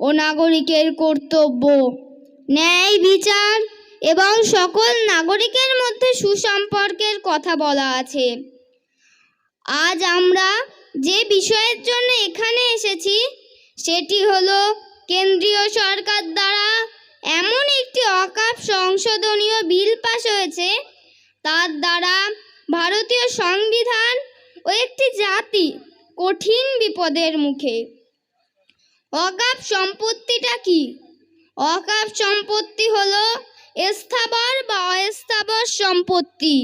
ও নাগরিকের কর্তব্য। ন্যায় বিচার এবং সকল নাগরিকের মধ্যে সুসম্পর্কের কথা বলা আছে। আজ আমরা যে বিষয়ের জন্য এখানে এসেছি সেটি হলো কেন্দ্রীয় সরকার দ্বারা এমন একটি অকাপ সংশোধনীয় বিল পাস হয়েছে, তার দ্বারা ভারতীয় সংবিধান ও একটি জাতি কঠিন বিপদের মুখে। অকাপ সম্পত্তিটা কি? অকাপ সম্পত্তি হলো স্থাবর বা অস্থাবর সম্পত্তি,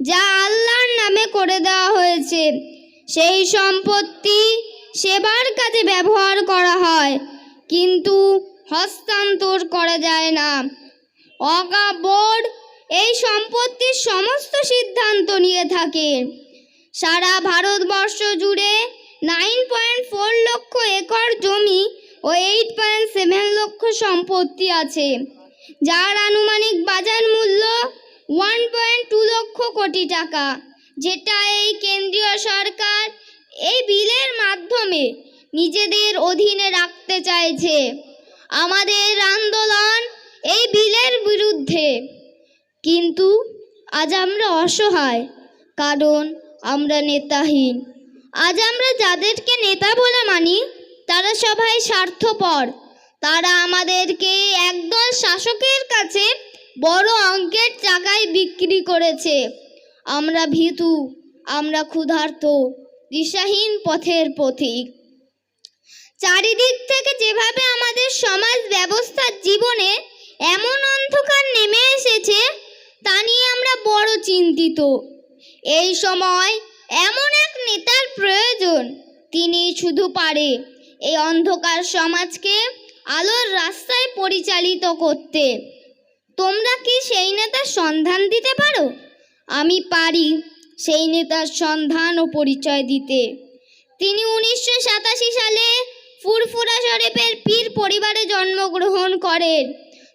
যা আল্লাহর নামে করে দেওয়া হয়েছে। সেই সম্পত্তি সেবার কাজে ব্যবহার করা হয়, কিন্তু হস্তান্তর করা যায় না। ওয়াকফ বোর্ড এই সম্পত্তির সমস্ত সিদ্ধান্ত নিয়ে থাকে। সারা ভারতবর্ষ জুড়ে 9.4 লক্ষ একর জমি ও 8.7 লক্ষ সম্পত্তি আছে, যার আনুমানিক বাজার মূল্য 1.2 লক্ষ কোটি টাকা, যেটা এই কেন্দ্রীয় সরকার এই বিলের মাধ্যমে নিজেদের অধীনে রাখতে চাইছে। আমাদের আন্দোলন এই বিলের বিরুদ্ধে, কিন্তু আজ আমরা অসহায়, কারণ আমরা নেতাহীন। আজ আমরা যাদেরকে নেতা বলে মানি তারা সবাই স্বার্থপর। তারা আমাদেরকে একদল শাসকের কাছে বড় অঙ্কের টাকায় বিক্রি করেছে। আমরা ভীতু, আমরা ক্ষুধার্ত, দিশাহীন পথের পথিক। চারিদিক থেকে যেভাবে আমাদের সমাজ ব্যবস্থার জীবনে এমন অন্ধকার নেমে এসেছে তা নিয়ে আমরা বড় চিন্তিত। এই সময় এমন এক নেতার প্রয়োজন, তিনি শুধু পারে এই অন্ধকার সমাজকে আলোর রাস্তায় পরিচালিত করতে। তোমরা কি সেই নেতার সন্ধান দিতে পারো? আমি পারি সেই নেতার সন্ধান ও পরিচয় দিতে। তিনি 1987 সালে ফুরফুরা শরীফের পীর পরিবারে জন্মগ্রহণ করেন।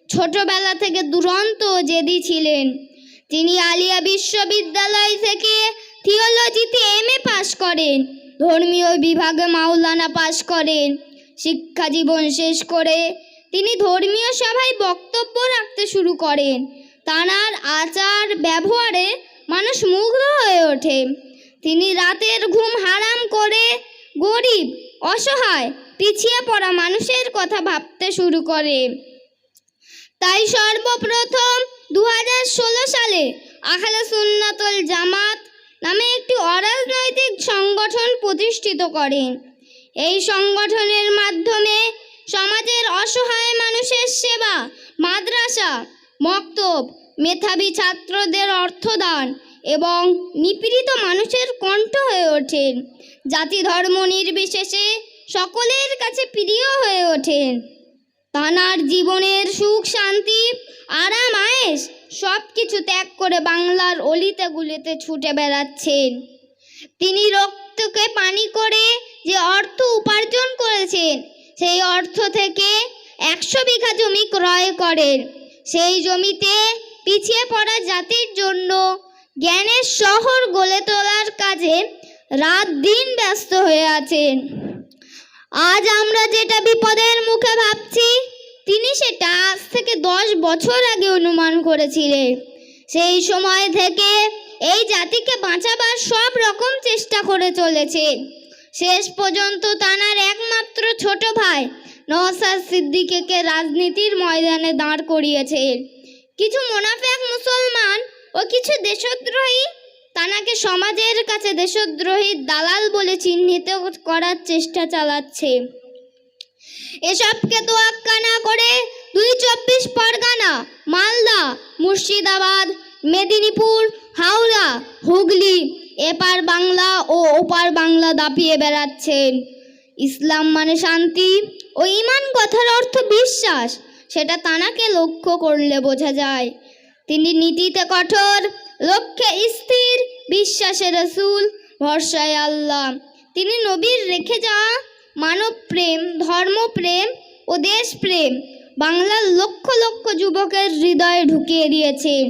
ছোটবেলা থেকে দুরন্ত জেদি ছিলেন। তিনি আলিয়া বিশ্ববিদ্যালয় থেকে থিওলজিতে MA পাশ করেন, ধর্মীয় বিভাগে মাওলানা পাশ করেন। শিক্ষা জীবন শেষ করে তিনি ধর্মীয় সভায় বক্তব্য রাখতে শুরু করেন। তাঁর আচার ব্যবহারে মানুষ মুগ্ধ হয়ে ওঠে। তিনি রাতের ঘুম হারাম করে গরিব, অসহায়, পিছিয়ে পড়া মানুষের কথা ভাবতে শুরু করে। তাই সর্বপ্রথম 2016 সালে আহলে সুন্নাতুল জামাত নামে একটি অরাজনৈতিক সংগঠন প্রতিষ্ঠিত করেন। এই সংগঠনের মাধ্যমে সমাজের অসহায় মানুষের সেবা, মাদ্রাসা, মক্তব, মেধাবী ছাত্রদের অর্থদান এবং নিপীড়িত মানুষের কণ্ঠ হয়ে ওঠেন। জাতি ধর্ম নির্বিশেষে সকলের কাছে প্রিয় হয়ে ওঠেন। তাঁর জীবনের সুখ, শান্তি, আরাম, আয়েশ সব কিছু ত্যাগ করে বাংলার অলিতে গুলিতে ছুটে বেড়াচ্ছেন। তিনি রক্তকে পানি করে যে অর্থ উপার্জন করেছেন, সেই অর্থ থেকে 100 বিঘা জমি ক্রয় করেন। সেই জমিতে পিছিয়ে পড়া জাতির জন্য জ্ঞানের শহর গড়ে তোলার কাজে রাত দিন ব্যস্ত হয়ে আছেন। আজ আমরা যেটা বিপদের মুখে ভাবছি, তিনি সেটা আজ থেকে 10 বছর আগে অনুমান করেছিলেন। সেই সময় থেকে এই জাতিকে বাঁচাবার সব রকম চেষ্টা করে চলেছে। শেষ পর্যন্ত তাঁর একমাত্র ছোট ভাই নওশাদ সিদ্দিকীকে রাজনীতির ময়দানে দাঁড় করিয়েছে। কিছু মুনাফেক মুসলমান ও কিছু দেশদ্রোহী তাঁকে সমাজের কাছে দেশদ্রোহীর দালাল বলে চিহ্নিত করার চেষ্টা চালাচ্ছে। এসবকে তোয়াক্কা না করে 24 পরগনা, মালদা, মুর্শিদাবাদ, মেদিনীপুর, হাওড়া, হুগলি এপার বাংলা ও ওপার বাংলা দাপিয়ে বেড়াচ্ছেন। ইসলাম মানে শান্তি ও ঈমান কথার অর্থ বিশ্বাস, সেটা তাঁকে লক্ষ্য করলে বোঝা যায়। তিনি নীতিতে কঠোর, লক্ষ্যে স্থির, বিশ্বাসে রাসূল, ভরসায় আল্লাহ। তিনি নবীর রেখে যাওয়া মানব প্রেম, ধর্মপ্রেম ও দেশপ্রেম বাংলার লক্ষ লক্ষ যুবকের হৃদয়ে ঢুকিয়ে দিয়েছেন।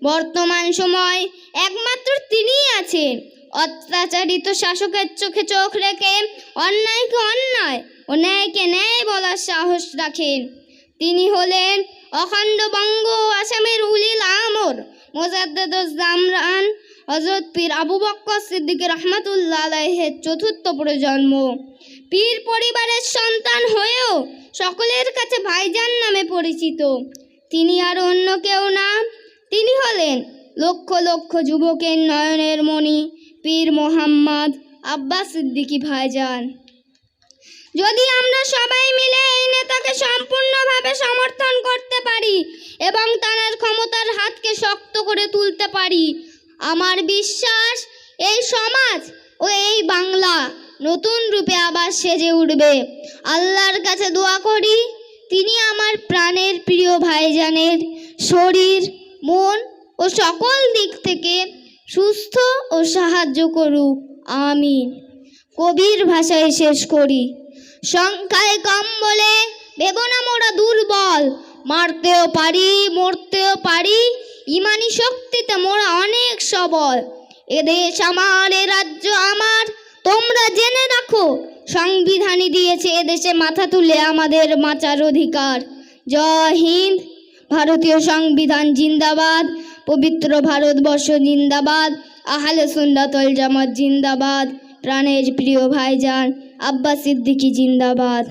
বর্তমান সময় একমাত্র তিনিই আছেন অত্যাচারিত শাসকের চোখে চোখ রেখে অন্যায়কে অন্যায় ন্যায়কে ন্যায় বলার সাহস রাখেন। তিনি হলেন অখণ্ড বঙ্গ আসামের উলিল আমর মুজাদ্দেদুজ জামরান হযরত পীর আবু বক্কর সিদ্দিক রহমাতুল্লাহ আলাইহির চতুর্থ প্রজন্ম। পীর পরিবারের সন্তান হয়েও সকলের কাছে ভাইজান নামে পরিচিত। তিনি আর অন্য কেউ না, তিনি হলেন লক্ষ লক্ষ যুবকের নয়নের মণি পীর মোহাম্মদ আব্বাস সিদ্দিকী ভাইজান। যদি আমরা সবাই মিলে এই নেতাকে সম্পূর্ণভাবে সমর্থন করতে পারি এবং তার ক্ষমতার হাতকে শক্ত করে তুলতে পারি, আমার বিশ্বাস এই সমাজ ও এই বাংলা নতুন রূপে আবার সেজে উঠবে। আল্লাহর কাছে দোয়া করি তিনি আমার প্রাণের প্রিয় ভাইজানের শরীর, মন ও সকল দিক থেকে সুস্থ ও সাহায্য করুক, আমিন। কবির ভাষায় শেষ করি। সংখ্যায় কম বলে ভেবো না মোরা দুর্বল, মারতেও পারি মরতেও পারি, ইমানি শক্তিতে মোরা অনেক সবল। এদেশ আমার, এ রাজ্য আমার, তোমরা জেনে রাখো সংবিধানই দিয়েছে এদেশে মাথা তুলে আমাদের বাঁচার অধিকার। জয় হিন্দ। ভারতীয় সংবিধান জিন্দাবাদ, পবিত্র ভারতবর্ষ জিন্দাবাদ, আহলে সুন্নাত ওয়াল জামাত জিন্দাবাদ, প্রাণের প্রিয় ভাইজান আব্বাস সিদ্দিকী জিন্দাবাদ।